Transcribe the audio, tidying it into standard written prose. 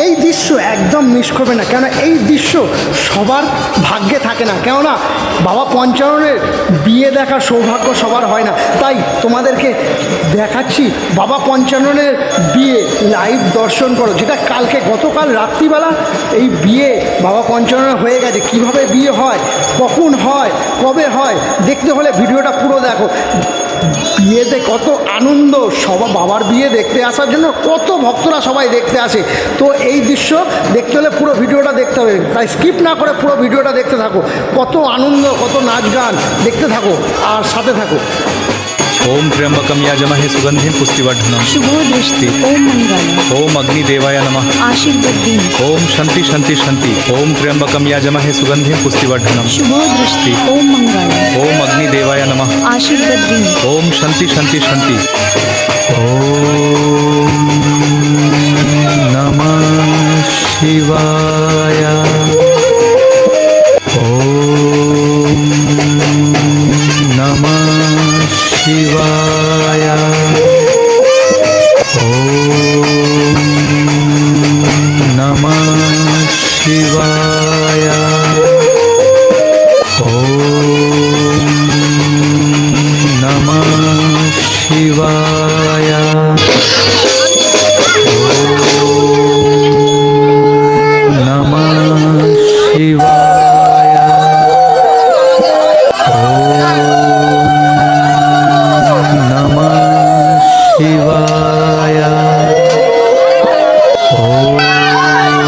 এই দৃশ্য একদম মিস করবে না, কেন এই দৃশ্য সবার ভাগ্যে থাকে না। কেননা বাবা পঞ্চাননের বিয়ে দেখার সৌভাগ্য সবার হয় না। তাই তোমাদেরকে দেখাচ্ছি বাবা পঞ্চাননের বিয়ে লাইভ দর্শন করো, যেটা গতকাল রাত্রিবেলা এই বিয়ে বাবা পঞ্চাননের হয়ে গেছে। কিভাবে বিয়ে হয়, কখন হয়, কবে হয়, দেখতে হলে ভিডিওটা পুরো দেখো। বিয়েতে কত আনন্দ, সবার বাবার বিয়ে দেখতে আসার জন্য কত ভক্তরা সবাই দেখতে আসে। তো এই দৃশ্য দেখতে হলে পুরো ভিডিওটা দেখতে হবে, তাই স্কিপ না করে পুরো ভিডিওটা দেখতে থাকো। কত আনন্দ, কত নাচ গান, দেখতে থাকো আর সাথে থাকো। ओम त्र्यंबकम याजमहे सुगंधिं पुष्टिवर्धनम शुभो दृष्टि ओम मंगलम ओम अग्निदेवाय नमः आशीर्वदिं ओम शांति शांति शांति ओम त्र्यंबकम याजमहे सुगंधिं पुष्टिवर्धनम शुभो दृष्टि ओम मंगलम ओम अग्निदेवाय नमः आशीर्वदिं ओम शांति शांति शांति ओम नमः शिवाय ओम नमः शिवाय ओम नमः शिवाय ओम नमः शिवाय ओम नमः शिवाय नमः शिवाय ओम